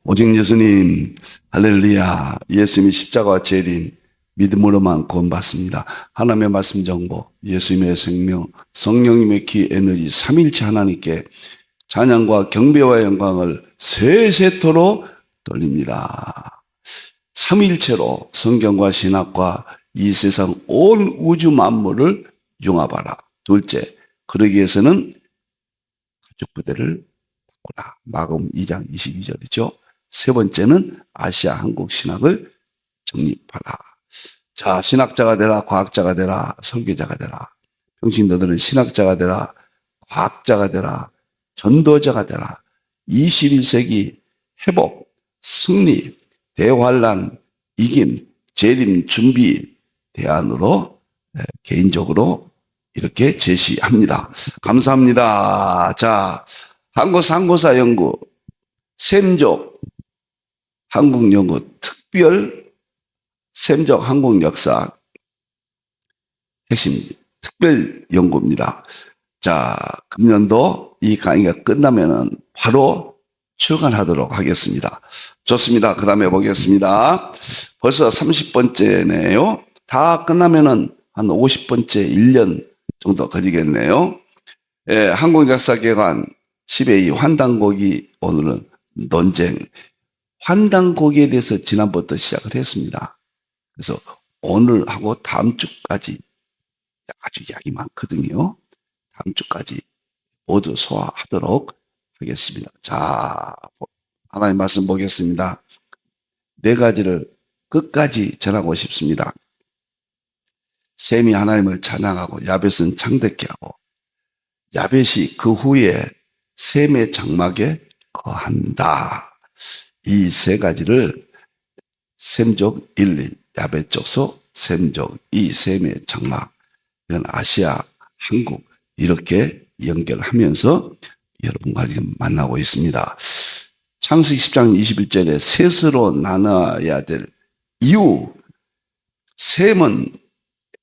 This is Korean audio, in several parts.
오직 예수님, 할렐루야. 예수님이 십자가와 재림, 믿음으로만 구원받습니다. 하나님의 말씀 정보, 예수님의 생명, 성령님의 기 에너지, 삼일체 하나님께 찬양과 경배와 영광을 세세토록 돌립니다. 삼일체로 성경과 신학과 이 세상 온 우주 만물을 융합하라. 둘째, 그러기 위해서는 가축부대를 바꾸라. 마가복음 2장 22절이죠. 세 번째는 아시아 한국 신학을 정립하라. 자, 신학자가 되라, 과학자가 되라, 설교자가 되라. 평신 너들은 신학자가 되라, 과학자가 되라, 전도자가 되라. 21세기 회복, 승리, 대환란, 이김, 재림, 준비, 대안으로 개인적으로 이렇게 제시합니다. 감사합니다. 자, 한국상고사 연구, 샘족 한국연구 특별 샘족 한국 역사 핵심 특별 연구입니다. 자, 금년도 이 강의가 끝나면은 바로 출간하도록 하겠습니다. 좋습니다. 그 다음에 보겠습니다. 벌써 30번째네요. 다 끝나면은 한 50번째 1년 정도 걸리겠네요. 예, 한국역사개관 10회 환단고기 오늘은 논쟁. 환단고기에 대해서 지난번부터 시작을 했습니다. 그래서 오늘하고 다음 주까지 아주 양이 많거든요. 다음 주까지 모두 소화하도록 하겠습니다. 자, 하나님 말씀 보겠습니다. 네 가지를 끝까지 전하고 싶습니다. 셈이 하나님을 찬양하고 야벳은 창대케 하고 야벳이 그 후에 셈의 장막에 거한다. 이 세 가지를 셈족 1, 야벳 족속, 셈족 2, 셈의 장막, 이건 아시아, 한국 이렇게 연결하면서 여러분과 지금 만나고 있습니다. 창세기 10장 21절에 셋으로 나눠야 될 이유, 셈은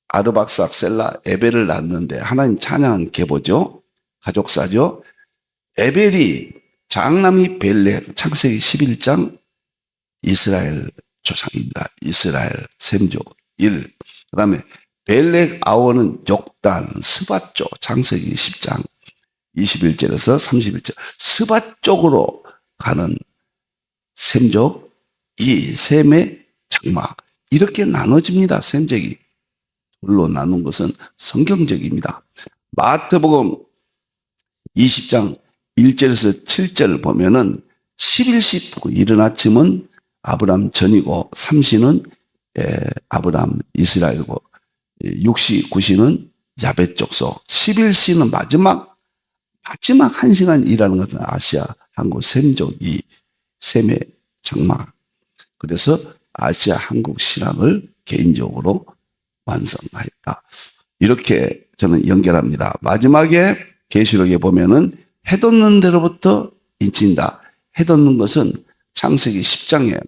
아르박삭, 셀라, 에벨을 낳았는데 하나님 찬양한 계보죠. 가족사죠. 에벨이 장남이 벨렉, 창세기 11장 이스라엘 조상입니다. 이스라엘 셈족 1. 그 다음에 벨렉 아워는 욕단, 스밧 쪽, 창세기 10장 21절에서 31절. 스밧 쪽으로 가는 셈족 2, 셈의 장막. 이렇게 나눠집니다. 셈족이. 둘로 나눈 것은 성경적입니다. 마태복음 20장 1절에서 7절을 보면은 11시 이른 아침은 아브람 전이고 3시는 아브람 이스라엘고 6시 9시는 야벳 족속 11시는 마지막 1시간 일하는 것은 아시아 한국 셈족이 셈의 장막. 그래서 아시아 한국 신학을 개인적으로 완성하였다. 이렇게 저는 연결합니다. 마지막에 계시록에 보면은 해돋는 데로부터 인친다. 해돋는 것은 창세기 10장에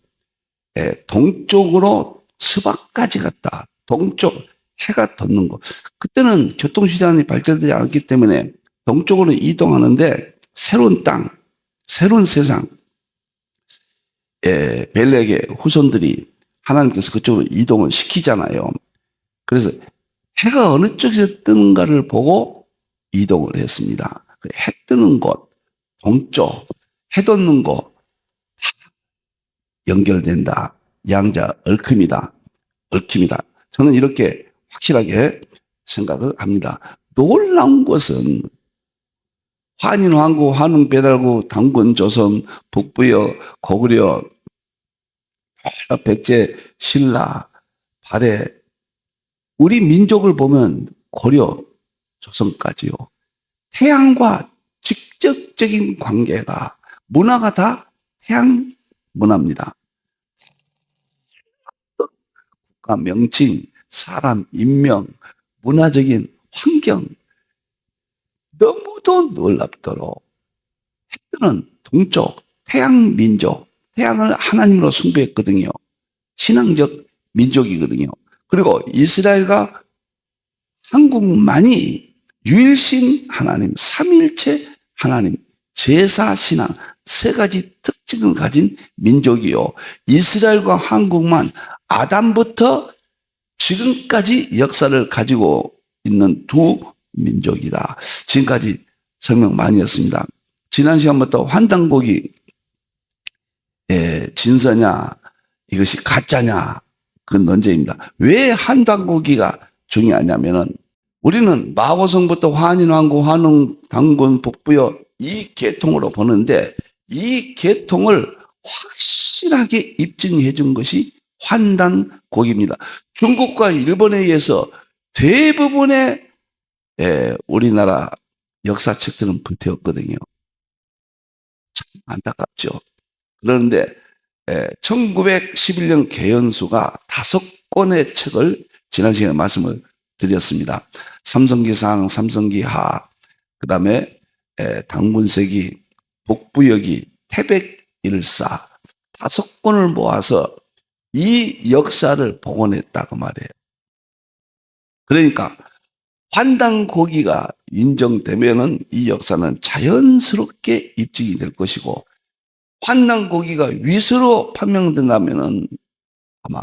동쪽으로 수박까지 갔다. 동쪽 해가 돋는 것. 그때는 교통수단이 발달되지 않았기 때문에 동쪽으로 이동하는데 새로운 땅, 새로운 세상, 벨렉의 후손들이 하나님께서 그쪽으로 이동을 시키잖아요. 그래서 해가 어느 쪽에서 뜨는가를 보고 이동을 했습니다. 해 뜨는 곳, 동쪽, 해 돋는 곳, 다 연결된다. 양자 얽힘이다. 얽힘이다. 저는 이렇게 확실하게 생각을 합니다. 놀라운 것은 환인, 황후, 환웅, 배달구, 당군, 조선, 북부여, 고구려, 백제, 신라, 발해, 우리 민족을 보면 고려, 조선까지요. 태양과 직접적인 관계가, 문화가 다 태양 문화입니다. 국가 명칭, 사람, 인명, 문화적인 환경, 너무도 놀랍도록 해뜨는 동쪽, 태양 민족, 태양을 하나님으로 숭배했거든요. 신앙적 민족이거든요. 그리고 이스라엘과 한국만이 유일신 하나님, 삼일체 하나님, 제사 신앙 세 가지 특 특징을 가진 민족이요. 이스라엘과 한국만 아담부터 지금까지 역사를 가지고 있는 두 민족이다. 지금까지 설명 많이 했습니다. 지난 시간부터 환단고기 진서냐 이것이 가짜냐 그 논쟁입니다. 왜 환단고기가 중요하냐면은 우리는 마고성부터 환인왕후, 환웅, 당군, 북부여 이 계통으로 보는데 이 계통을 확실하게 입증해 준 것이 환단고기입니다. 중국과 일본에 의해서 대부분의 우리나라 역사책들은 불태웠거든요. 참 안타깝죠. 그런데 1911년 개연수가 5권의 책을 지난 시간에 말씀을 드렸습니다. 삼성기상, 삼성기하, 그 다음에 당군세기, 북부여기, 태백일사 5권을 모아서 이 역사를 복원했다고 말해요. 그러니까 환단고기가 인정되면은 이 역사는 자연스럽게 입증이 될 것이고 환단고기가 위서로 판명된다면은 아마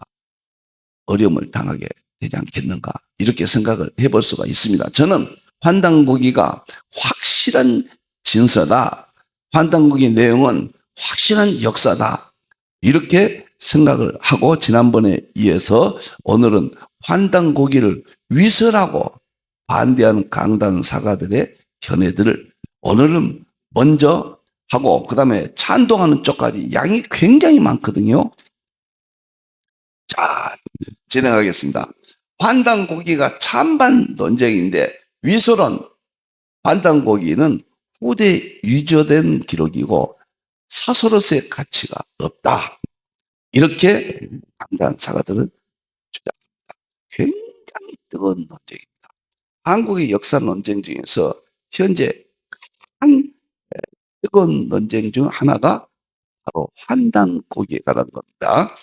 어려움을 당하게 되지 않겠는가 이렇게 생각을 해볼 수가 있습니다. 저는 환단고기가 확실한 진서다. 환단고기 내용은 확실한 역사다. 이렇게 생각을 하고 지난번에 이어서 오늘은 환단고기를 위서라고 반대하는 강단 사가들의 견해들을 오늘은 먼저 하고 그 다음에 찬동하는 쪽까지 양이 굉장히 많거든요. 자, 진행하겠습니다. 환단고기가 찬반 논쟁인데 위서론 환단고기는 후대 유저된 기록이고 사서로서의 가치가 없다. 이렇게 강단 사가들은 주장합니다. 굉장히 뜨거운 논쟁입니다. 한국의 역사 논쟁 중에서 현재 가장 뜨거운 논쟁 중 하나가 바로 환단고기에 관한 겁니다.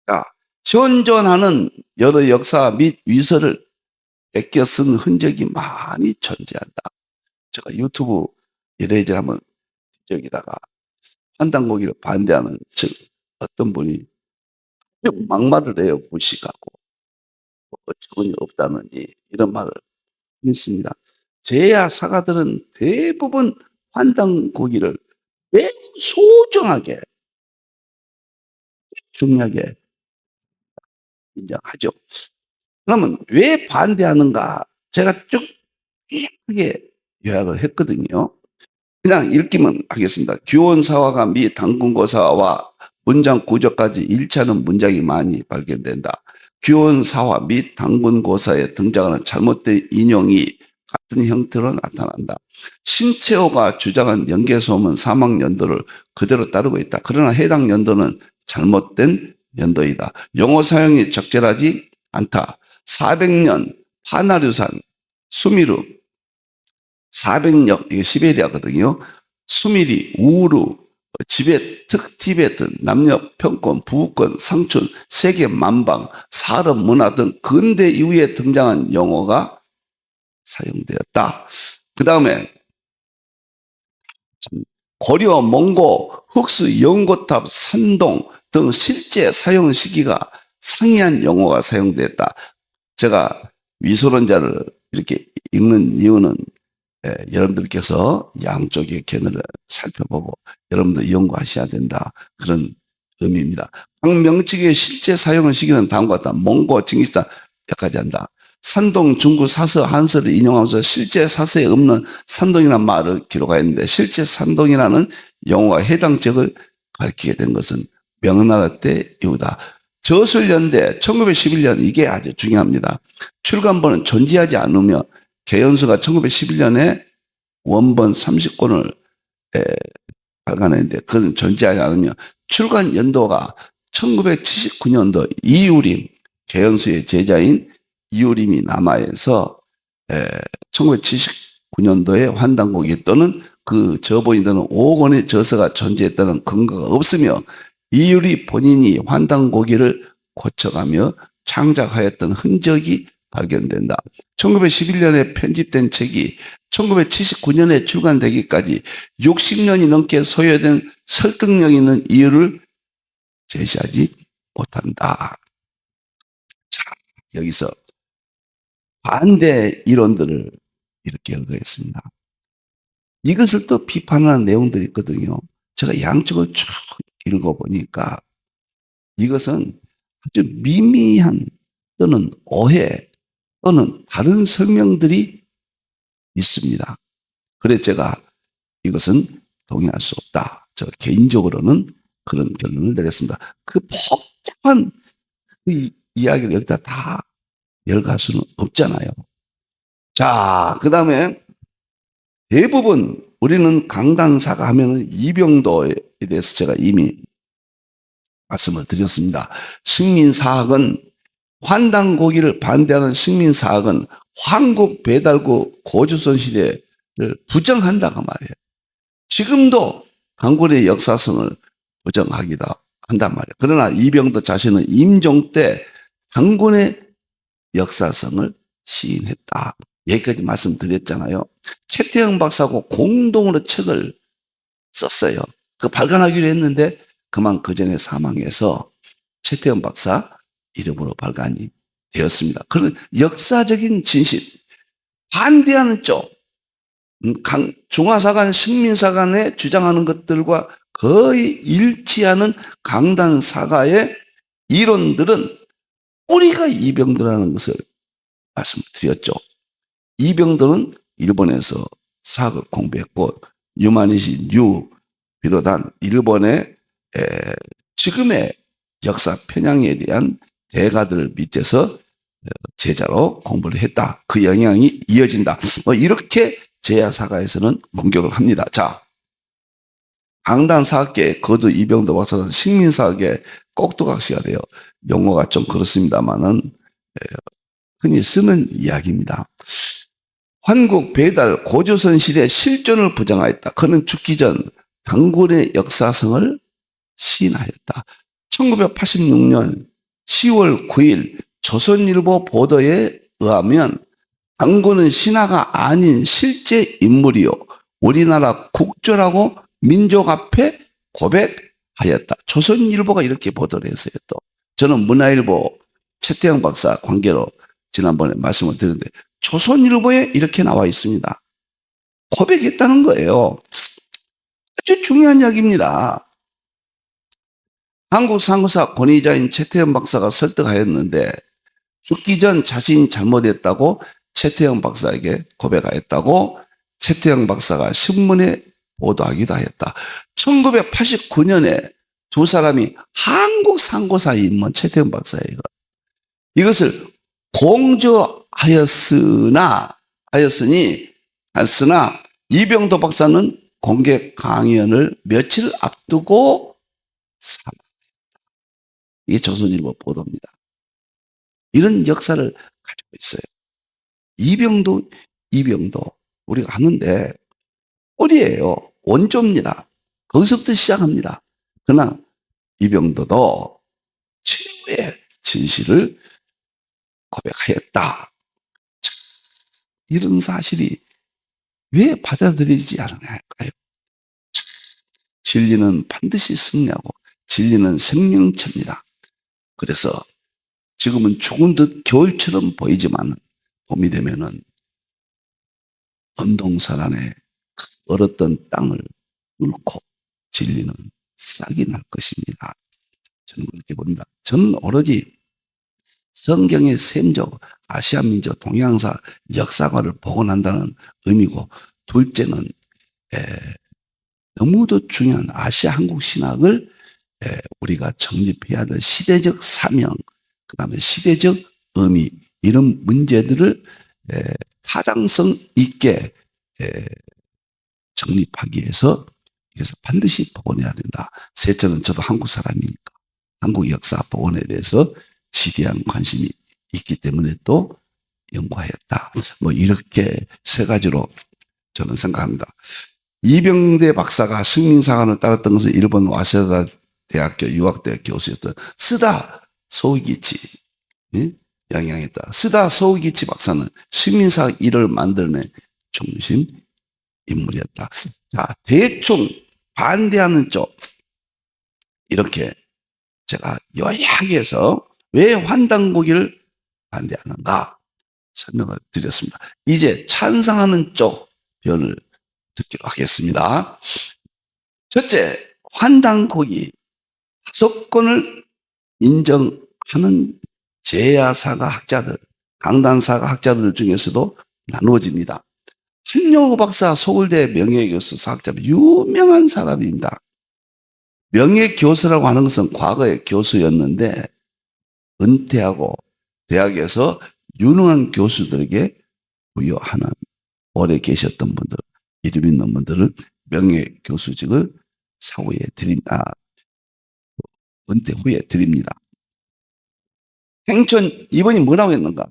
자, 현존하는 여러 역사 및 위서를 베껴 쓴 흔적이 많이 존재한다. 제가 유튜브 이래저래 한번 여기다가 환단고기를 반대하는 어떤 분이 막말을 해요. 무식하고 어처구니 없다느니 이런 말을 했습니다. 제야 사가들은 대부분 환단고기를 매우 소중하게 중요하게 인정하죠. 그러면 왜 반대하는가? 제가 쭉 크게 요약을 했거든요. 그냥 읽기만 하겠습니다. 규원사화가 미 당군고사와 문장 구조까지 일치하는 문장이 많이 발견된다. 규원사화 및 당군고사에 등장하는 잘못된 인용이 같은 형태로 나타난다. 신채호가 주장한 연개소문 사망 연도를 그대로 따르고 있다. 그러나 해당 연도는 잘못된 연도이다. 용어 사용이 적절하지 않다. 400년 파나류산 수미르 400년 이게 시베리아거든요. 수미리 우루 지벳 특티베트 남녀 평권 부권 상춘 세계 만방 사람 문화 등 근대 이후에 등장한 용어가 사용되었다. 그 다음에 고려, 몽고, 흑수, 연고탑, 산동 등 실제 사용 시기가 상이한 용어가 사용되었다. 제가 위소론자를 이렇게 읽는 이유는 여러분들께서 양쪽의 견해를 살펴보고 여러분도 연구하셔야 된다. 그런 의미입니다. 각 명칭의 실제 사용 시기는 다음과 같다. 몽고, 징기스칸 여기까지 한다. 산동, 중국 사서 한서를 인용하면서 실제 사서에 없는 산동이라는 말을 기록하였는데 실제 산동이라는 용어가 해당 지역을 가리키게 된 것은 명나라 때 이후다. 저술연대 1911년 이게 아주 중요합니다. 출간본은 존재하지 않으며 개연수가 1911년에 원본 30권을 발간했는데 그것은 존재하지 않으며 출간 연도가 1979년도 이유림 개연수의 제자인 이유림이 남하에서 1979년도에 환단고기 또는 그 저본이 되는 5권의 저서가 존재했다는 근거가 없으며 이유리 본인이 환단고기를 고쳐가며 창작하였던 흔적이 발견된다. 1911년에 편집된 책이 1979년에 출간되기까지 60년이 넘게 소요된 설득력 있는 이유를 제시하지 못한다. 자, 여기서 반대 이론들을 이렇게 열거했습니다. 이것을 또 비판하는 내용들이 있거든요. 제가 양쪽을 쭉 읽어보니까 이것은 아주 미미한 또는 오해 또는 다른 설명들이 있습니다. 그래서 제가 이것은 동의할 수 없다. 저 개인적으로는 그런 결론을 내렸습니다. 그 복잡한 그 이야기를 여기다 다 열갈 수는 없잖아요. 자, 그 다음에 대부분 우리는 강단사가 하면은 이병도에 대해서 제가 이미 말씀을 드렸습니다. 식민사학은 환단고기를 반대하는 식민사학은 황국 고조선 시대를 부정한다고 말이에요. 지금도 강군의 역사성을 부정하기도 한단 말이에요. 그러나 이병도 자신은 임종 때 강군의 역사성을 시인했다. 여기까지 말씀드렸잖아요. 최태영 박사하고 공동으로 책을 썼어요. 그 발간하기로 했는데 그만 그 전에 사망해서 최태영 박사 이름으로 발간이 되었습니다. 그런 역사적인 진실, 반대하는 쪽, 중화사관, 식민사관에 주장하는 것들과 거의 일치하는 강단사가의 이론들은 우리가 이병도라는 것을 말씀드렸죠. 이병도는 일본에서 사학을 공부했고 유만이신 유 비롯한 일본의 지금의 역사 편향에 대한 대가들 밑에서 제자로 공부를 했다. 그 영향이 이어진다. 이렇게 제야사가에서는 공격을 합니다. 자, 강단사학계 거두 이병도 박사는 식민사학의 꼭두각시가 되어 용어가 좀 그렇습니다만은 흔히 쓰는 이야기입니다. 환국 배달 고조선 시대 실존을 부정하였다. 그는 죽기 전 강군의 역사성을 시인하였다. 1986년 10월 9일 조선일보 보도에 의하면 강군은 신화가 아닌 실제 인물이요 우리나라 국조라고 민족 앞에 고백하였다. 조선일보가 이렇게 보도를 했어요. 또 저는 문화일보 최태영 박사 관계로 지난번에 말씀을 드렸는데 조선일보에 이렇게 나와 있습니다. 고백했다는 거예요. 아주 중요한 이야기입니다. 한국 상고사 권위자인 최태영 박사가 설득하였는데 죽기 전 자신이 잘못했다고 최태영 박사에게 고백하였다고 최태영 박사가 신문에 보도하기도 하였다. 1989년에 두 사람이 한국 상고사에 입문 최태영 박사예요. 이것을 공조하였으나 이병도 박사는 공개 강연을 며칠 앞두고 사망했다. 이게 조선일보 보도입니다. 이런 역사를 가지고 있어요. 이병도 우리가 아는데 어디예요? 원조입니다. 거기서부터 시작합니다. 그러나 이병도도 최후의 진실을 고백하였다. 이런 사실이 왜 받아들이지 않으냐 할까요? 진리는 반드시 승리하고 진리는 생명체입니다. 그래서 지금은 죽은 듯 겨울처럼 보이지만 봄이 되면은 언동산 안에 얼었던 땅을 뚫고 진리는 싹이 날 것입니다. 저는 그렇게 봅니다. 저는 오로지 성경의 셈족, 아시아 민족, 동양사 역사관을 복원한다는 의미고, 둘째는 너무도 중요한 아시아 한국 신학을 우리가 정립해야 될 시대적 사명, 그 다음에 시대적 의미, 이런 문제들을 타당성 있게 정립하기 위해서 이것을 반드시 복원해야 된다. 셋째는 저도 한국 사람이니까 한국 역사 복원에 대해서 지대한 관심이 있기 때문에 또 연구하였다. 이렇게 세 가지로 저는 생각합니다. 이병대 박사가 식민사관을 따랐던 것은 일본 와세다 대학교 유학대학 교수였던 스다 소이기치 영향했다. 스다 소이기치 박사는 식민사학 1을 만들어낸 중심 인물이었다. 자, 대충 반대하는 쪽 이렇게 제가 요약해서 왜 환단고기를 반대하는가 설명을 드렸습니다. 이제 찬성하는 쪽 변을 듣기로 하겠습니다. 첫째, 환단고기 5건을 인정하는 제야사가 학자들, 강단사가 학자들 중에서도 나누어집니다. 한용우 박사 서울대 명예교수 사학자 유명한 사람입니다. 명예교수라고 하는 것은 과거에 교수였는데 은퇴하고 대학에서 유능한 교수들에게 부여하는 오래 계셨던 분들, 이름 있는 분들을 명예교수직을 사후에 은퇴 후에 드립니다. 행천, 이번이 뭐라고 했는가?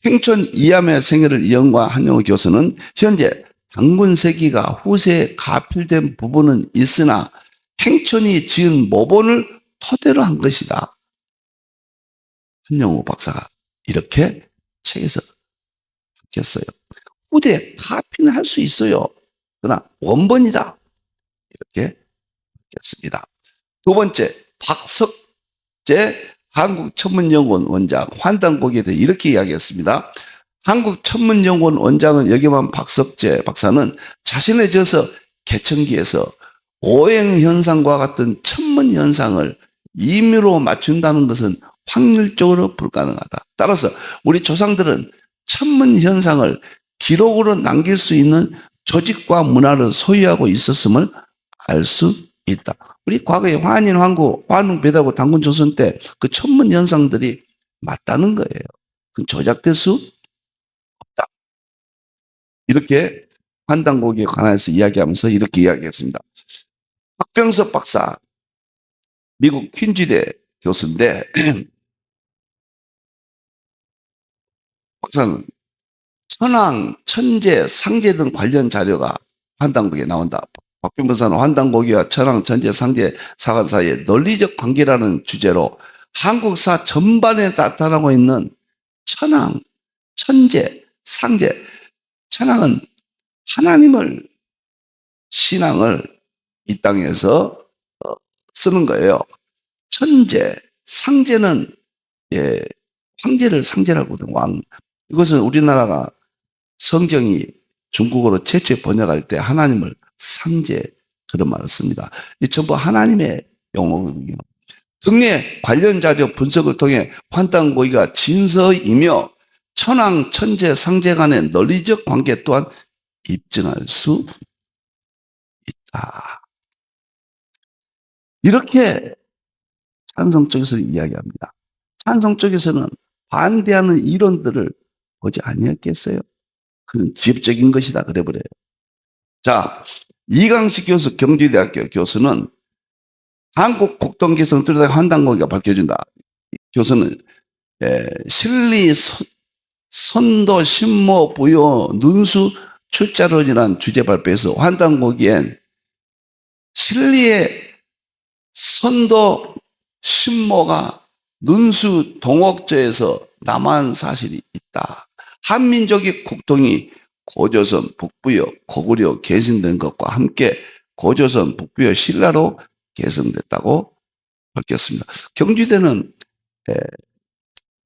행천 이암의 생애를 이영과 한용우 교수는 현재 당군세기가 후세에 가필된 부분은 있으나 행천이 지은 모본을 토대로 한 것이다. 한용우 박사가 이렇게 책에서 밝혔어요. 후대 가피는 할 수 있어요. 그러나 원본이다. 이렇게 밝혔습니다. 두 번째, 박석재 한국천문연구원 원장 환단고기에 대해 이렇게 이야기했습니다. 한국천문연구원 원장은 여기만 박석재 박사는 자신의 저서 개천기에서 오행현상과 같은 천문현상을 임의로 맞춘다는 것은 확률적으로 불가능하다. 따라서 우리 조상들은 천문현상을 기록으로 남길 수 있는 조직과 문화를 소유하고 있었음을 알 수 있다. 우리 과거에 환인, 환구, 환웅, 배다고 당군 조선 때 그 천문현상들이 맞다는 거예요. 그건 조작될 수 없다. 이렇게 환단고기에 관해서 이야기하면서 이렇게 이야기했습니다. 박병석 박사, 미국 퀸즈대 교수인데 박사는 천왕, 천재, 상제 등 관련 자료가 환단고기에 나온다. 박병석 박사는 환단고기와 천왕, 천재, 상제, 사관 사이의 논리적 관계라는 주제로 한국사 전반에 나타나고 있는 천왕, 천재, 상제. 천왕은 하나님을, 신앙을 이 땅에서 쓰는 거예요. 천재, 상제는 황제를 상제라고 하거든, 왕. 이것은 우리나라가 성경이 중국어로 최초에 번역할 때 하나님을 상제, 그런 말을 씁니다. 이 전부 하나님의 용어거든요. 등의 관련 자료 분석을 통해 환단고기가 진서이며 천왕, 천재, 상제 간의 논리적 관계 또한 입증할 수 있다. 이렇게 찬성 쪽에서는 이야기합니다. 찬성 쪽에서는 반대하는 이론들을 보지 아니했겠어요? 그건 지엽적인 것이다 그래버려요. 자, 이강식 교수, 경주대학교 교수는 한국 국동기성 뚜렷하게 환단고기가 밝혀준다. 교수는 실리, 선도, 신모, 부요, 눈수, 출자론이라는 주제 발표에서 환단고기엔 실리의 선도, 신모가 눈수, 동옥저에서 남한 사실이 있다. 한민족의 국동이 고조선, 북부여, 고구려 개신된 것과 함께 고조선, 북부여 신라로 개성됐다고 밝혔습니다. 경주대는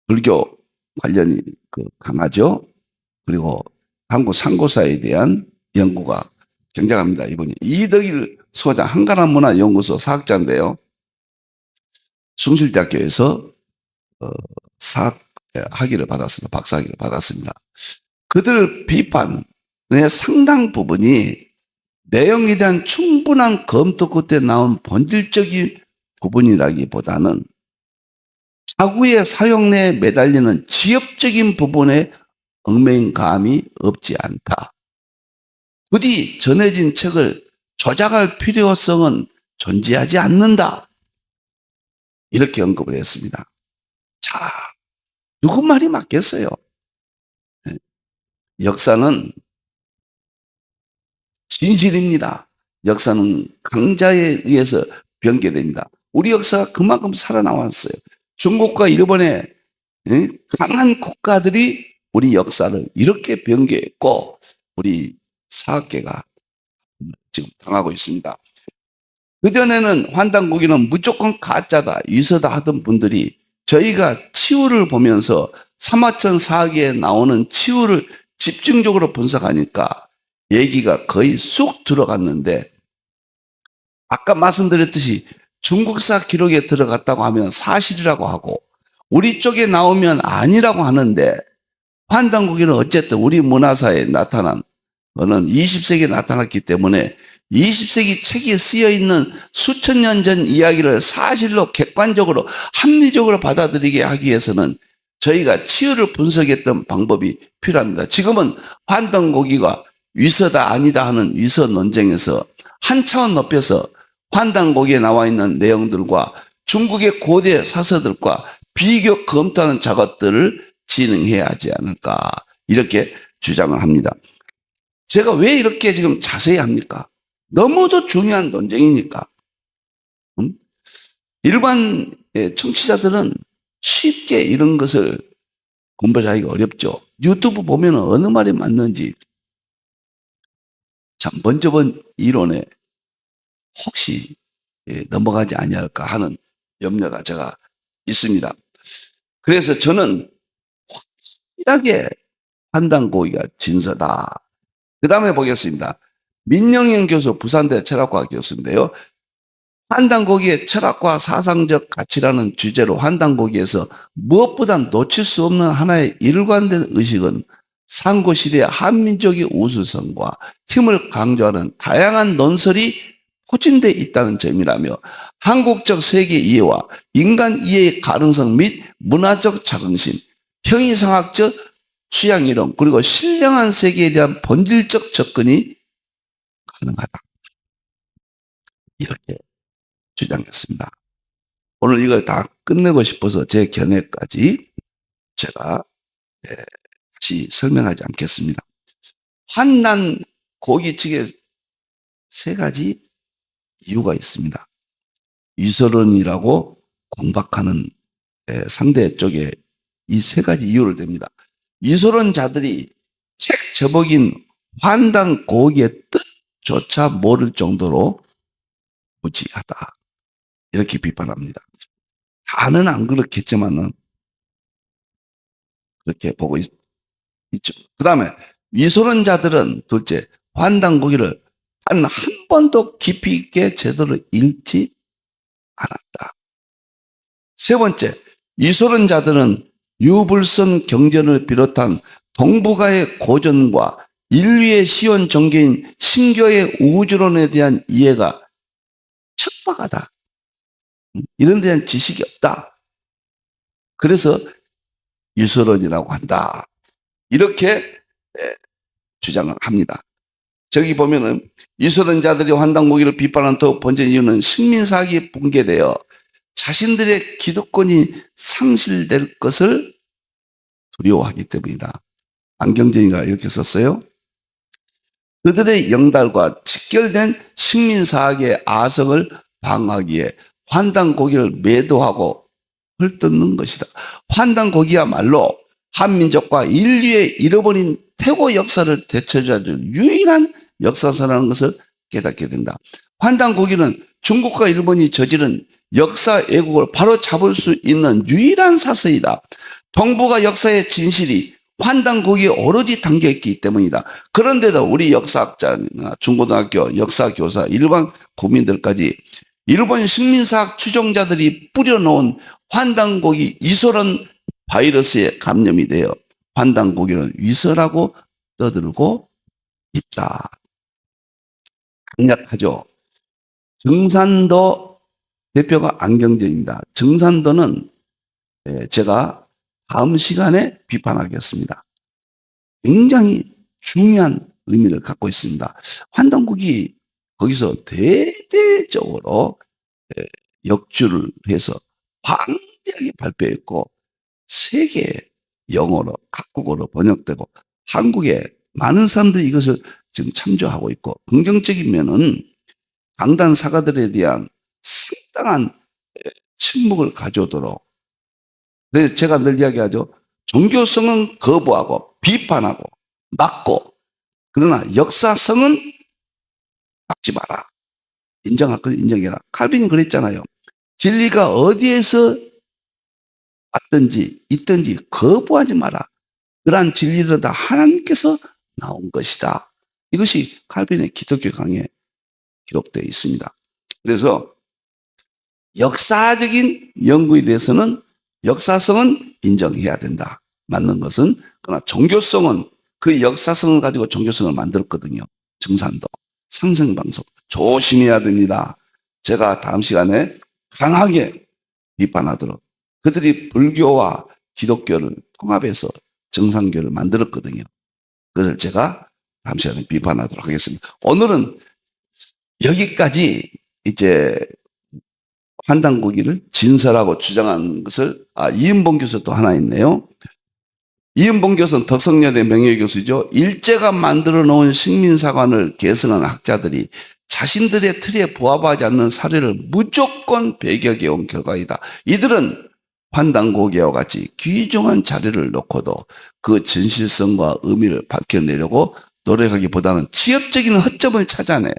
불교 관련이 강하죠. 그리고 한국 상고사에 대한 연구가 굉장합니다. 이분이 이덕일 소장 한가람문화연구소 사학자인데요. 숭실대학교에서 학위를 받았습니다. 박사학위를 받았습니다. 그들 비판의 상당 부분이 내용에 대한 충분한 검토 끝에 나온 본질적인 부분이라기보다는 자구의 사용 내에 매달리는 지엽적인 부분에 얽매인감이 없지 않다. 부디 전해진 책을 조작할 필요성은 존재하지 않는다. 이렇게 언급을 했습니다. 자, 누구 말이 맞겠어요? 역사는 진실입니다. 역사는 강자에 의해서 변개됩니다. 우리 역사가 그만큼 살아나왔어요. 중국과 일본의 강한 국가들이 우리 역사를 이렇게 변개했고 우리 사학계가 지금 당하고 있습니다. 그전에는 환단고기는 무조건 가짜다, 위서다 하던 분들이 저희가 치유를 보면서 사마천 사학에 나오는 치유를 집중적으로 분석하니까 얘기가 거의 쑥 들어갔는데, 아까 말씀드렸듯이 중국사 기록에 들어갔다고 하면 사실이라고 하고 우리 쪽에 나오면 아니라고 하는데, 환단고기는 어쨌든 우리 문화사에 나타난 거는 20세기에 나타났기 때문에 20세기 책에 쓰여 있는 수천 년 전 이야기를 사실로 객관적으로 합리적으로 받아들이게 하기 위해서는 저희가 치유를 분석했던 방법이 필요합니다. 지금은 환단고기가 위서다 아니다 하는 위서 논쟁에서 한 차원 높여서 환단고기에 나와 있는 내용들과 중국의 고대 사서들과 비교 검토하는 작업들을 진행해야 하지 않을까, 이렇게 주장을 합니다. 제가 왜 이렇게 지금 자세히 합니까? 너무도 중요한 논쟁이니까. 일반 청취자들은 쉽게 이런 것을 공부하기가 어렵죠. 유튜브 보면 어느 말이 맞는지, 참 먼저 본 이론에 혹시 넘어가지 아니할까 하는 염려가 제가 있습니다. 그래서 저는 확실하게 환단고기가 진서다. 그 다음에 보겠습니다. 민영현 교수, 부산대 철학과 교수인데요. 환단고기의 철학과 사상적 가치라는 주제로 환단고기에서 무엇보다 놓칠 수 없는 하나의 일관된 의식은 상고시대의 한민족의 우수성과 힘을 강조하는 다양한 논설이 포진되어 있다는 점이라며, 한국적 세계 이해와 인간 이해의 가능성 및 문화적 자긍심, 형이상학적 수양이론, 그리고 신령한 세계에 대한 본질적 접근이 가능하다, 이렇게 주장했습니다. 오늘 이걸 다 끝내고 싶어서 제 견해까지 제가 다시 설명하지 않겠습니다. 환단고기 측에 세 가지 이유가 있습니다. 위서론이라고 공박하는 상대 쪽에 이 세 가지 이유를 댑니다. 위서론자들이 책 저벅인 환단고기의 뜻조차 모를 정도로 무지하다, 이렇게 비판합니다. 다는 안 그렇겠지만은 그렇게 보고 있죠. 그 다음에 위서론자들은 둘째, 환단고기를 단 한 번도 깊이 있게 제대로 읽지 않았다. 세 번째, 위서론자들은 유불선 경전을 비롯한 동북아의 고전과 인류의 시온 종교인 신교의 우주론에 대한 이해가 척박하다, 이런 데 대한 지식이 없다. 그래서 위서론이라고 한다, 이렇게 주장을 합니다. 저기 보면은 위서론자들이 환단고기를 비판하는 더 번째 이유는 식민사학이 붕괴되어 자신들의 기득권이 상실될 것을 두려워하기 때문이다. 안경쟁이가 이렇게 썼어요. 그들의 영달과 직결된 식민사학의 아성을 방어하기에 환단고기를 매도하고 헐뜯는 것이다. 환단고기야말로 한민족과 인류의 잃어버린 태고 역사를 되찾아줄 유일한 역사서라는 것을 깨닫게 된다. 환단고기는 중국과 일본이 저지른 역사 왜곡을 바로 잡을 수 있는 유일한 사서이다. 동북아 역사의 진실이 환단고기에 오로지 담겨있기 때문이다. 그런데도 우리 역사학자나 중고등학교 역사교사, 일반 국민들까지 일본 식민사학 추종자들이 뿌려놓은 환단고기 위서론 바이러스에 감염이 되어 환단고기는 위서라고 떠들고 있다. 강력하죠. 정산도 대표가 안경재입니다. 정산도는 제가 다음 시간에 비판하겠습니다. 굉장히 중요한 의미를 갖고 있습니다. 환단고기 거기서 대대적으로 역주를 해서 방대하게 발표했고 세계 영어로 각국어로 번역되고 한국에 많은 사람들이 이것을 지금 참조하고 있고, 긍정적인 면은 강단 사가들에 대한 상당한 침묵을 가져오도록, 그래서 제가 늘 이야기하죠. 종교성은 거부하고 비판하고 막고 그러나 역사성은 막지 마라. 인정할 건 인정해라. 칼빈이 그랬잖아요. 진리가 어디에서 왔든지 있든지 거부하지 마라. 그러한 진리들은 다 하나님께서 나온 것이다. 이것이 칼빈의 기독교 강의에 기록되어 있습니다. 그래서 역사적인 연구에 대해서는 역사성은 인정해야 된다. 맞는 것은. 그러나 종교성은 그 역사성을 가지고 종교성을 만들었거든요. 정산도, 상승방송. 조심해야 됩니다. 제가 다음 시간에 강하게 비판하도록. 그들이 불교와 기독교를 통합해서 정산교를 만들었거든요. 그것을 제가 다음 시간에 비판하도록 하겠습니다. 오늘은 여기까지 이제 환단고기를 진설하고 주장한 것을, 이은봉 교수 또 하나 있네요. 이은봉 교수는 덕성여대 명예교수죠. 일제가 만들어 놓은 식민사관을 계승한 학자들이 자신들의 틀에 부합하지 않는 사례를 무조건 배격해 온 결과이다. 이들은 환단고기와 같이 귀중한 자료를 놓고도 그 진실성과 의미를 밝혀내려고 노력하기보다는 지엽적인 허점을 찾아내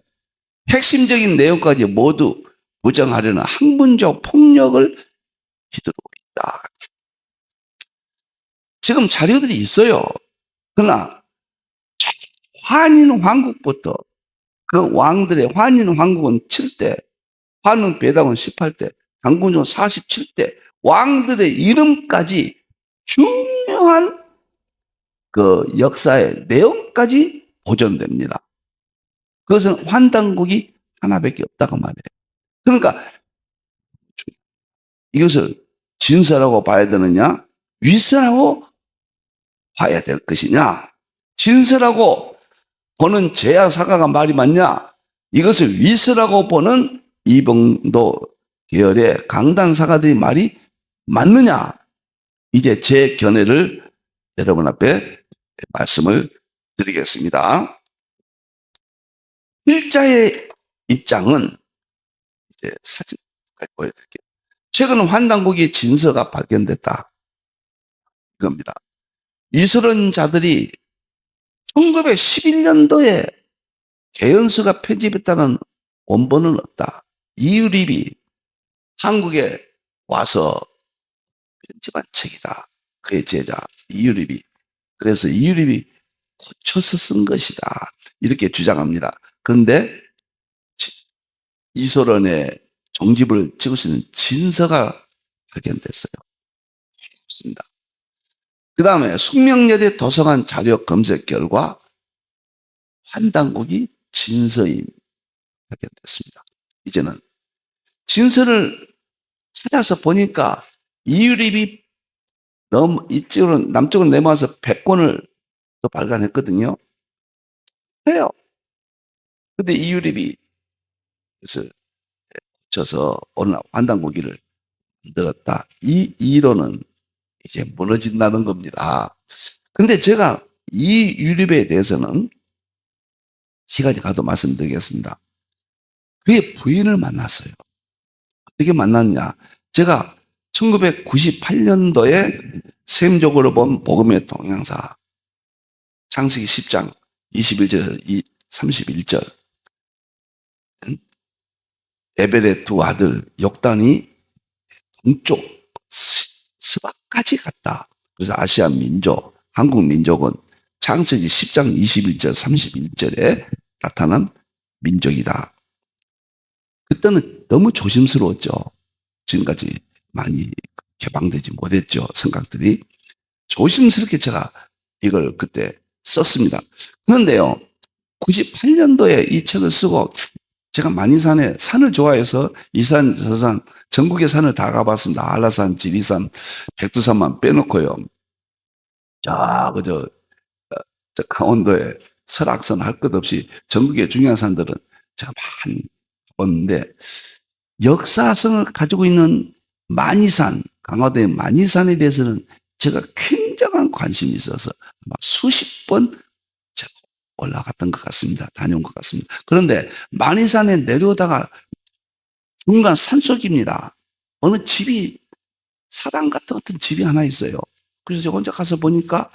핵심적인 내용까지 모두 부정하려는 학문적 폭력을 휘두르고 있다. 지금 자료들이 있어요. 그러나 환인 왕국부터 그 왕들의 환인 왕국은 7대, 환웅 배당은 18대, 장군은 47대 왕들의 이름까지 중요한 그 역사의 내용까지 보존됩니다. 그것은 환단국이 하나밖에 없다고 말해요. 그러니까 이것을 진설하고 봐야 되느냐, 위선하고 봐야 될 것이냐, 진설하고 보는 제야사가가 말이 맞냐, 이것을 위선하고 보는 이봉도 계열의 강단사가들의 말이 맞느냐, 이제 제 견해를 여러분 앞에 말씀을 드리겠습니다. 일자의 입장은 이제 사진까지 보여드릴게요. 최근 환단고기의 진서가 발견됐다. 이겁니다. 이스런 자들이 1911년도에 개연수가 편집했다는 원본은 없다. 이유립이 한국에 와서 편집한 책이다. 그의 제자 이유립이. 그래서 이유립이 고쳐서 쓴 것이다. 이렇게 주장합니다. 그런데 이소련의 종집을 찍을 수 있는 진서가 발견됐어요. 없습니다. 그 다음에 숙명여대 도서관 자료 검색 결과 환단국이 진서임 발견됐습니다. 이제는 진서를 찾아서 보니까 이유립이 이쪽으로 남쪽으로 내려와서 100권을 또 발간했거든요. 해요. 근데 이유립이 그래서 고쳐서 오늘 환단고기를 만들었다. 이 이론은 이제 무너진다는 겁니다. 근데 제가 이 유립에 대해서는 시간이 가도 말씀드리겠습니다. 그의 부인을 만났어요. 어떻게 만났냐? 제가 1998년도에 세임적으로 본 복음의 동향사 창세기 10장 21절에서 31절 에벨의 두 아들 욕단이 동쪽 스바까지 갔다. 그래서 아시아 민족, 한국 민족은 창세기 10장 21절 31절에 나타난 민족이다. 그때는 너무 조심스러웠죠. 지금까지 많이 개방되지 못했죠. 생각들이. 조심스럽게 제가 이걸 그때 썼습니다. 그런데요, 98년도에 이 책을 쓰고 제가 만이산에 산을 좋아해서 이 산, 저 산, 전국의 산을 다 가봤습니다. 한라산, 지리산, 백두산만 빼놓고요. 저 강원도에 설악산 할 것 없이 전국의 중요한 산들은 제가 많이 가봤는데 역사성을 가지고 있는 만이산, 강화도의 만이산에 대해서는 제가 굉장한 관심이 있어서 아마 수십 번 제가 올라갔던 것 같습니다. 다녀온 것 같습니다. 그런데 만이산에 내려오다가 중간 산속입니다. 어느 집이 사당 같은 집이 하나 있어요. 그래서 제가 혼자 가서 보니까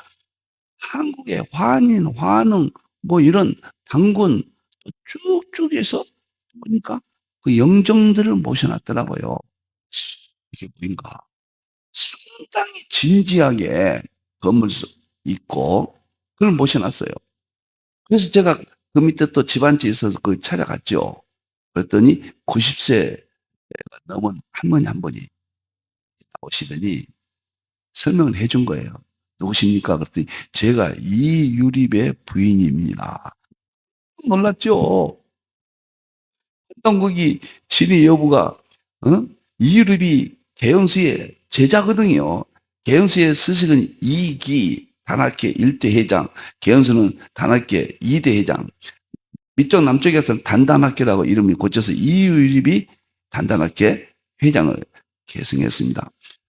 한국의 환인, 환웅, 뭐 이런 당군 쭉쭉 해서 보니까 그 영정들을 모셔놨더라고요. 이게 뭐인가? 상당히 진지하게 건물 있고 그걸 모셔놨어요. 그래서 제가 그 밑에 또 집안지 있어서 그 찾아갔죠. 그랬더니 90세가 넘은 할머니 한 분이 오시더니 설명을 해준 거예요. 누구십니까? 그랬더니 제가 이유립의 부인입니다. 놀랐죠. 한국이 진의 여부가 이유립이 개연수의 제자거든요. 개연수의 스승은 이기 단학회 1대 회장, 개연수는 단학회 2대 회장. 밑쪽 남쪽에서는 단단학회라고 이름이 고쳐서 이유립이 단단학회 회장을 계승했습니다.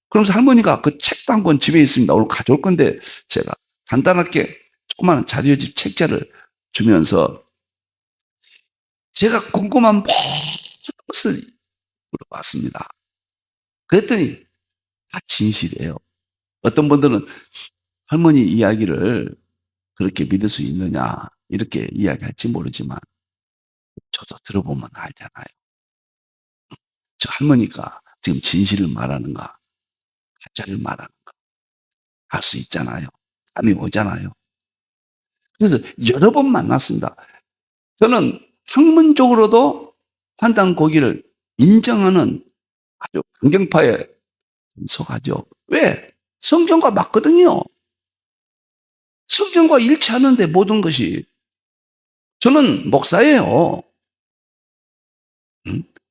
그러면서 할머니가 그 책도 한 권 집에 있습니다. 오늘 가져올 건데 제가 단단학회 조그마한 자료집 책자를 주면서 제가 궁금한 모든 것을 물어봤습니다. 그랬더니 다 진실이에요. 어떤 분들은 할머니 이야기를 그렇게 믿을 수 있느냐 이렇게 이야기할지 모르지만 저도 들어보면 알잖아요. 저 할머니가 지금 진실을 말하는가 가짜를 말하는가 알 수 있잖아요. 감이 오잖아요. 그래서 여러 번 만났습니다. 저는 학문적으로도 환단 고기를 인정하는 아주 강경파에 속하죠. 왜? 성경과 맞거든요. 성경과 일치하는데 모든 것이. 저는 목사예요.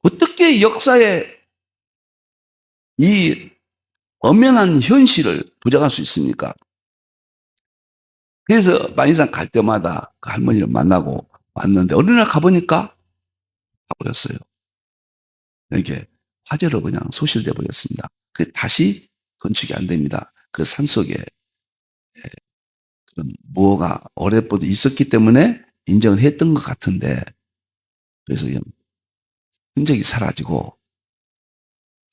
어떻게 역사에 이 엄연한 현실을 부정할 수 있습니까? 그래서 만이산 갈 때마다 그 할머니를 만나고 왔는데 어느 날 가보니까 가버렸어요. 이렇게 화재로 그냥 소실돼 버렸습니다. 그 다시 건축이 안 됩니다. 그 산속에 그런 무어가 오랫동안 있었기 때문에 인정을 했던 것 같은데 그래서 그냥 흔적이 사라지고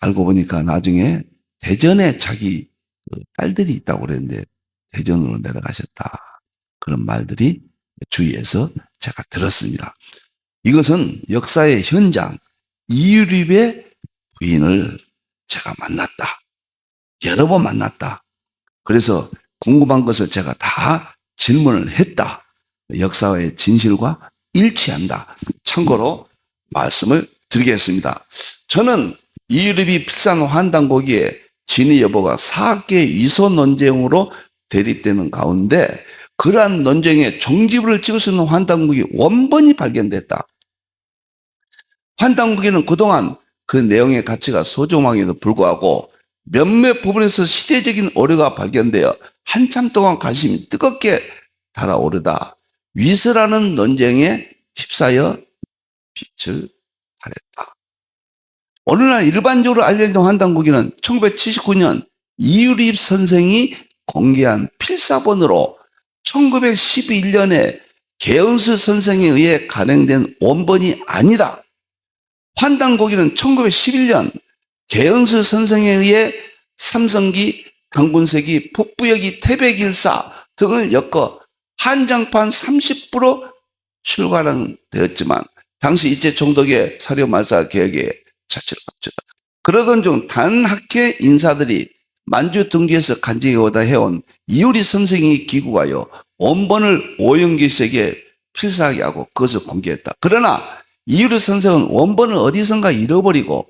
알고 보니까 나중에 대전에 자기 그 딸들이 있다고 그랬는데 대전으로 내려가셨다. 그런 말들이 주위에서 제가 들었습니다. 이것은 역사의 현장, 이유립의 부인을 제가 만났다. 여러 번 만났다. 그래서 궁금한 것을 제가 다 질문을 했다. 역사의 진실과 일치한다. 참고로 말씀을 드리겠습니다. 저는 이유립이 필산 환단고기에 진위 여부가 사학계 위소 논쟁으로 대립되는 가운데 그러한 논쟁에 종지부를 찍을 수 있는 환단고기 원본이 발견됐다. 환단고기는 그동안 그 내용의 가치가 소중함에도 불구하고 몇몇 부분에서 시대적인 오류가 발견되어 한참 동안 관심이 뜨겁게 달아오르다 위서라는 논쟁에 휩싸여 빛을 발했다. 어느 날 일반적으로 알려진 환단고기는 1979년 이유립 선생이 공개한 필사본으로 1911년에 개은수 선생에 의해 간행된 원본이 아니다. 환단고기는 1911년 개은수 선생에 의해 삼성기, 당군세기, 북부여기, 태백일사 등을 엮어 한장판 30% 출간되었지만 당시 일제 총독의 사료말사 개혁에 자취를 감췄다. 그러던 중 단학회 인사들이 만주 등지에서 간증해 오다 해온 이유리 선생이 기구하여 원본을 오영기식에게 필사하게 하고 그것을 공개했다. 그러나 이유리 선생은 원본을 어디선가 잃어버리고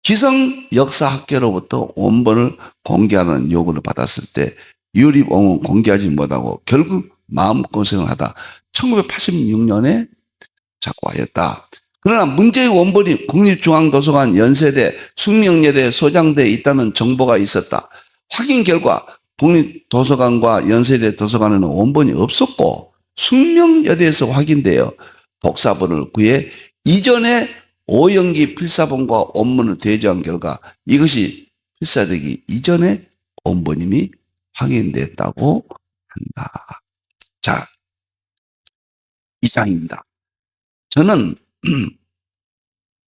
기성역사학계로부터 원본을 공개하는 요구를 받았을 때 이유리 원은 공개하지 못하고 결국 마음고생을 하다 1986년에 작고하였다. 그러나 문제의 원본이 국립중앙도서관 연세대 숙명여대에 소장되어 있다는 정보가 있었다. 확인 결과 국립도서관과 연세대 도서관에는 원본이 없었고 숙명여대에서 확인되어 복사본을 구해 이전에 오영기 필사본과 원문을 대조한 결과 이것이 필사되기 이전에 원본임이 확인됐다고 한다. 자, 이상입니다. 저는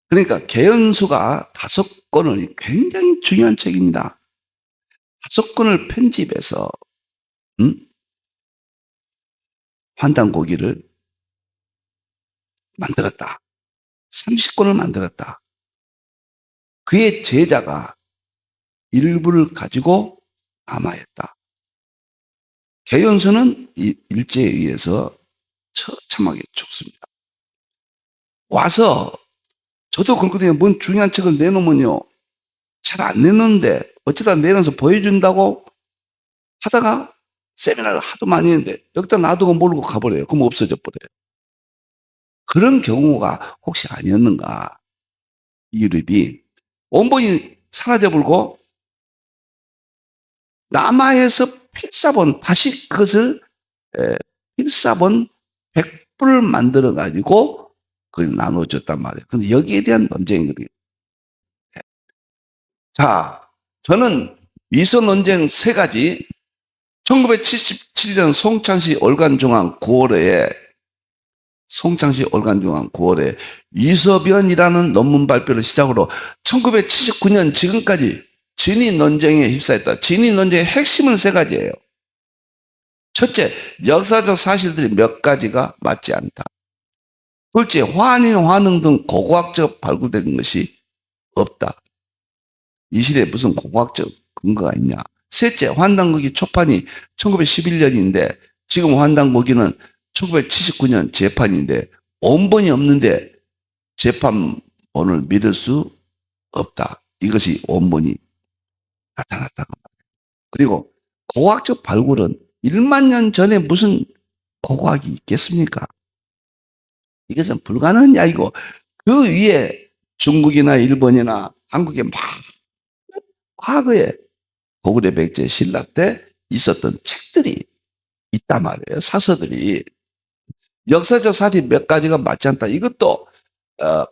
그러니까 개연수가 5권을 굉장히 중요한 책입니다. 5권을 편집해서 환단고기를 만들었다. 30권을 만들었다. 그의 제자가 일부를 가지고 남아있다. 개연수는 이 일제에 의해서 처참하게 죽습니다. 와서 저도 그렇거든요. 뭔 중요한 책을 내놓으면요, 잘 안 내놓는데 어쩌다 내놓아서 보여준다고 하다가 세미나를 하도 많이 했는데 여기다 놔두고 모르고 가버려요. 그럼 없어져 버려요. 그런 경우가 혹시 아니었는가. 이 유럽이 온본이 사라져버리고 남아에서 필사본, 다시 그것을 필사본 100불을 만들어 가지고 그걸 나눠줬단 말이에요. 근데 여기에 대한 논쟁이거든요. 자, 저는 위서 논쟁 세 가지, 1977년 송창시 올간중앙 9월에 위서변이라는 논문 발표를 시작으로 1979년 지금까지 진위 논쟁에 휩싸였다. 진위 논쟁의 핵심은 세 가지예요. 첫째, 역사적 사실들이 몇 가지가 맞지 않다. 둘째, 화인, 화능 등 고고학적 발굴된 것이 없다. 이 시대에 무슨 고고학적 근거가 있냐. 셋째, 환단고기 초판이 1911년인데 지금 환단고기는 1979년 재판인데 원본이 없는데 재판본을 믿을 수 없다. 이것이 원본이 나타났다고. 그리고 고고학적 발굴은 1만 년 전에 무슨 고고학이 있겠습니까? 이것은 불가능한 이야기고, 그 위에 중국이나 일본이나 한국의 막 과거에 고구려 백제 신라 때 있었던 책들이 있단 말이에요. 사서들이. 역사적 사실이 몇 가지가 맞지 않다. 이것도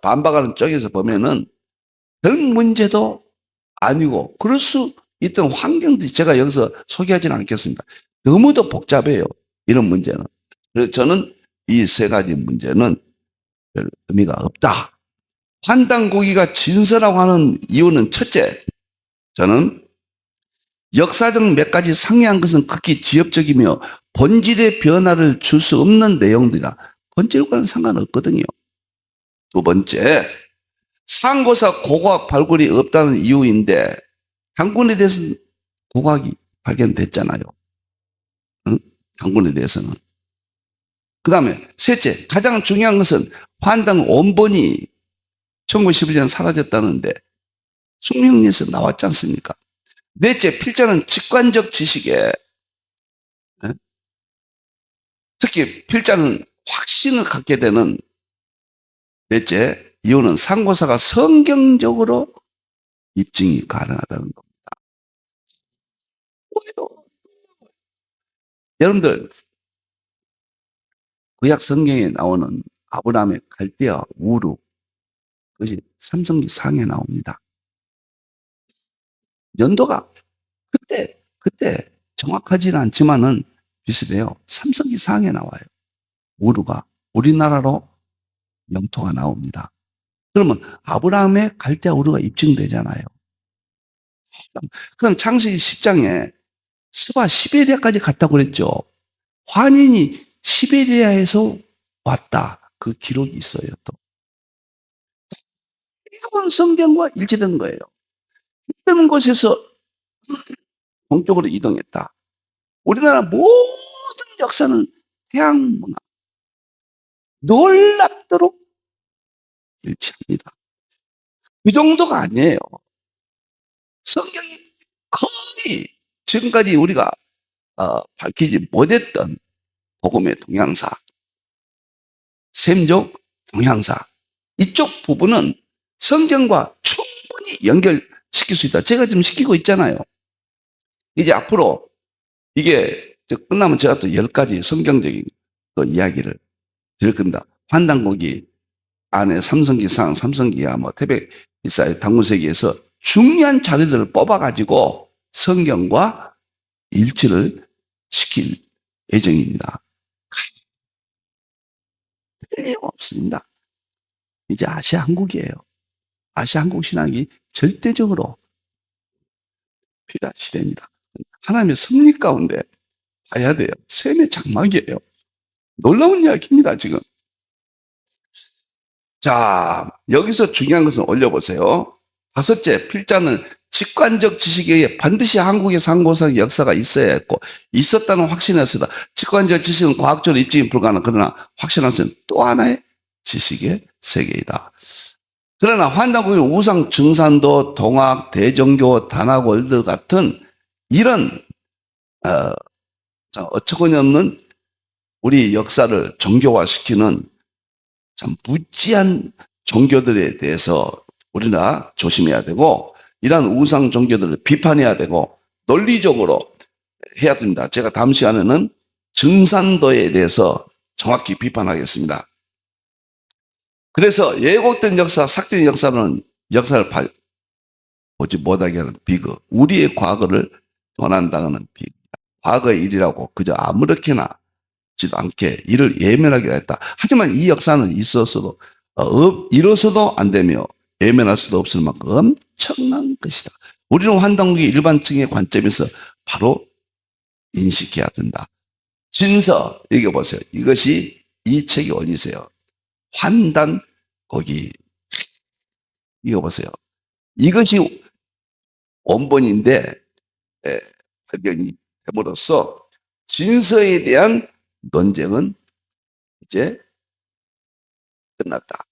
반박하는 쪽에서 보면은 별 문제도 아니고 그럴 수 있던 환경들이 제가 여기서 소개하지는 않겠습니다. 너무도 복잡해요. 이런 문제는. 그래서 저는 이 세 가지 문제는 별 의미가 없다. 환단고기가 진서라고 하는 이유는 첫째, 저는 역사적 몇 가지 상이한 것은 극히 지엽적이며 본질의 변화를 줄 수 없는 내용들이다. 본질과는 상관없거든요. 두 번째, 상고사 고고학 발굴이 없다는 이유인데 단군에 대해서는 고고학이 발견됐잖아요. 응? 단군에 대해서는. 그 다음에 셋째, 가장 중요한 것은 환단 원본이 1911년 사라졌다는데 숙명리에서 나왔지 않습니까? 넷째, 필자는 직관적 지식에, 특히 필자는 확신을 갖게 되는 넷째 이유는 상고사가 성경적으로 입증이 가능하다는 겁니다. 여러분들, 구약 성경에 나오는 아브라함의 갈대아 우르, 그것이 삼성기 상에 나옵니다. 연도가 그때 정확하지는 않지만은 비슷해요. 삼성기 상에 나와요. 우르가 우리나라로 영토가 나옵니다. 그러면 아브라함의 갈대아 우르가 입증되잖아요. 그럼 창세기 10장에 스바 시베리아까지 갔다고 그랬죠. 환인이 시베리아에서 왔다. 그 기록이 있어요. 또 일본 성경과 일치된 거예요. 있던 곳에서 동쪽으로 이동했다. 우리나라 모든 역사는 태양 문화 놀랍도록 일치합니다. 그 정도가 아니에요. 성경이 거의 지금까지 우리가 밝히지 못했던 복음의 동향사, 셈족 동향사, 이쪽 부분은 성경과 충분히 연결시킬 수 있다. 제가 지금 시키고 있잖아요. 이제 앞으로 이게 끝나면 제가 또 10가지 성경적인 또 이야기를 드릴 겁니다. 환단고기 안에 삼성기상, 삼성기야, 태백 이사의 당군세기에서 중요한 자료들을 뽑아가지고 성경과 일치를 시킬 예정입니다. 틀림없습니다. 이제 아시아 한국이에요. 아시아 한국 신학이 절대적으로 필요한 시대입니다. 하나님의 섭리 가운데 봐야 돼요. 셈의 장막이에요. 놀라운 이야기입니다, 지금. 자, 여기서 중요한 것은 올려보세요. 다섯째, 필자는 직관적 지식에 의해 반드시 한국에서 한국의 역사가 있어야 했고, 있었다는 확신에서다. 직관적 지식은 과학적으로 입증이 불가능. 그러나 확신할 수는 또 하나의 지식의 세계이다. 그러나 환단국의 우상, 증산도, 동학, 대종교, 단학월드 같은 이런 어처구니없는 우리 역사를 종교화시키는 참 무지한 종교들에 대해서 우리가 조심해야 되고, 이러한 우상 종교들을 비판해야 되고 논리적으로 해야 됩니다. 제가 다음 시간에는 증산도에 대해서 정확히 비판하겠습니다. 그래서 예고된 역사, 삭제된 역사는 역사를 보지 못하게 하는 비극, 우리의 과거를 원한다는 비극, 과거의 일이라고 그저 아무렇게나 지도 않게 이를 예면하게 했다. 하지만 이 역사는 있어서도 이뤄서도 안 되며 예면할 수도 없을 만큼 엄청난 것이다. 우리는 환단국의 일반층의 관점에서 바로 인식해야 된다. 진서 읽어보세요. 이것이 이 책이 어디세요? 환단곡이 읽어보세요. 이것이 원본인데 발견이 됨으로써 진서에 대한 논쟁은 이제 끝났다.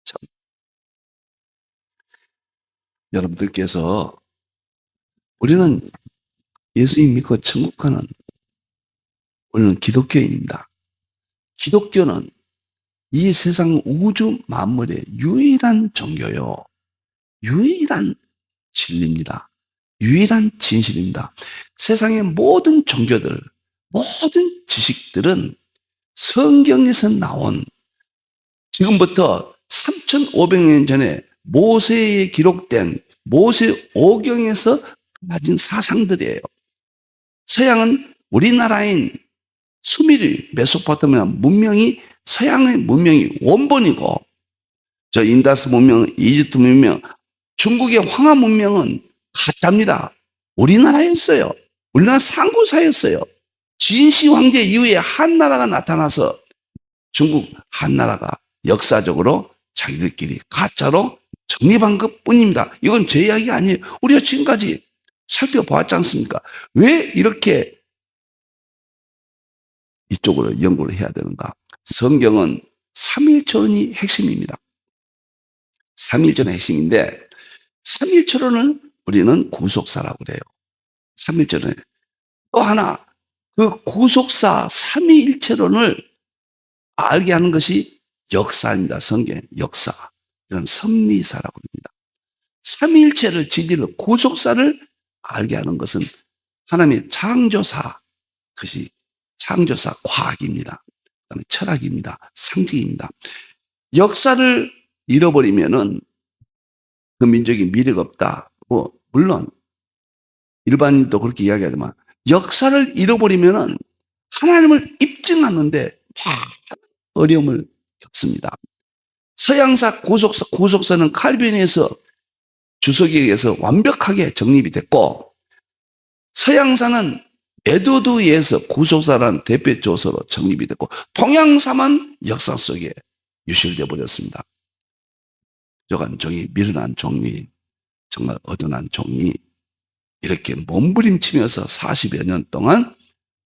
참. 여러분들께서 우리는 예수님 믿고 천국 가는 우리는 기독교인입니다. 기독교는 이 세상 우주 만물의 유일한 종교요. 유일한 진리입니다. 유일한 진실입니다. 세상의 모든 종교들, 모든 지식들은 성경에서 나온 지금부터 3,500년 전에 모세에 기록된 모세 오경에서 가진 사상들이에요. 서양은 우리나라인 수미르 메소포타미아 문명이 서양의 문명이 원본이고, 저 인다스 문명, 이집트 문명, 중국의 황하 문명은 가짜입니다. 우리나라였어요. 우리나라 상고사였어요. 진시 황제 이후에 한나라가 나타나서 중국 한나라가 역사적으로 자기들끼리 가짜로 정립한 것 뿐입니다. 이건 제 이야기가 아니에요. 우리가 지금까지 살펴보았지 않습니까? 왜 이렇게 이쪽으로 연구를 해야 되는가? 성경은 삼일초론이 핵심입니다. 삼일초론의 핵심인데, 삼일초론을 우리는 구속사라고 그래요. 삼일초론에 또 하나, 그 구속사 삼위일체론을 알게 하는 것이 역사입니다. 성경 역사. 이건 섭리사라고 합니다. 삼위일체를 진리를 구속사를 알게 하는 것은 하나님의 창조사, 그것이 창조사 과학입니다. 그다음에 철학입니다. 상징입니다. 역사를 잃어버리면은 그 민족이 미래가 없다. 물론 일반인도 그렇게 이야기하지만 역사를 잃어버리면은 하나님을 입증하는데 많은 어려움을 겪습니다. 서양사 구속사는 칼빈에서 주석에 의해서 완벽하게 정립이 됐고, 서양사는 에드워드에 의해서 구속사라는 대표 조서로 정립이 됐고, 동양사만 역사 속에 유실되어 버렸습니다. 부족한 종이, 미련한 종이, 정말 어둔한 종이 이렇게 몸부림치면서 40여 년 동안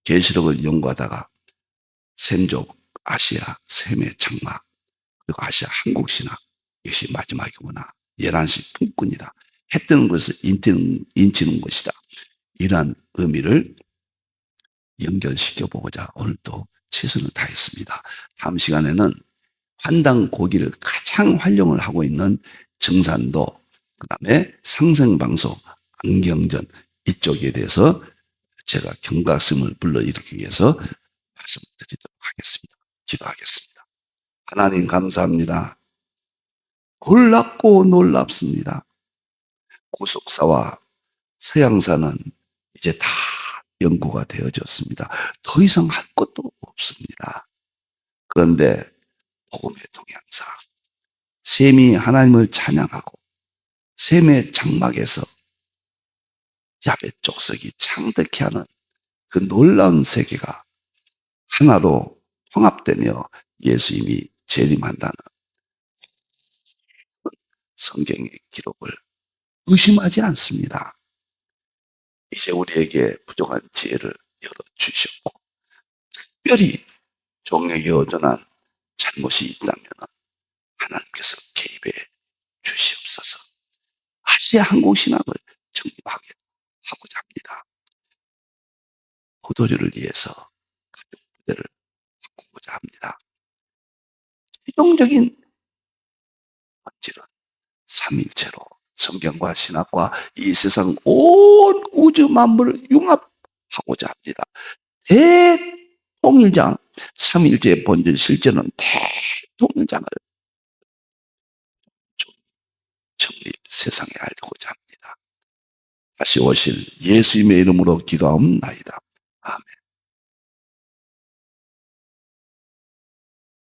계시록을 연구하다가 샘족, 아시아, 샘의 장막, 그리고 아시아 한국신학, 이것이 마지막이구나. 11시 품꾼이다. 해 뜨는 것을 인치는 것이다. 이러한 의미를 연결시켜보고자 오늘 또 최선을 다했습니다. 다음 시간에는 환단고기를 가장 활용을 하고 있는 증산도, 그 다음에 상생방송, 안경전 이쪽에 대해서 제가 경각심을 불러일으키기 위해서 말씀을 드리도록 하겠습니다. 기도하겠습니다. 하나님 감사합니다. 놀랍고 놀랍습니다. 구속사와 서양사는 이제 다 연구가 되어졌습니다. 더 이상 할 것도 없습니다. 그런데 복음의 동향사, 셈이 하나님을 찬양하고 셈의 장막에서 야벳 족속이 창득케 하는 그 놀라운 세계가 하나로 통합되며 예수님이 재림한다는 성경의 기록을 의심하지 않습니다. 이제 우리에게 부족한 지혜를 열어주셨고, 특별히 종에게 어전한 잘못이 있다면 하나님께서 개입해 주시옵소서. 아시아 한국신학을 정립하게 하고자 합니다. 포도주를 위해서 가족 부대를 바꾸고자 합니다. 최종적인 본질은 삼일체로 성경과 신학과 이 세상 온 우주 만물을 융합하고자 합니다. 대통일장, 삼일체의 본질 실제는 대통일장을 정립 세상에 알리고자 합니다. 다시 오실 예수님의 이름으로 기도하옵나이다. 아멘.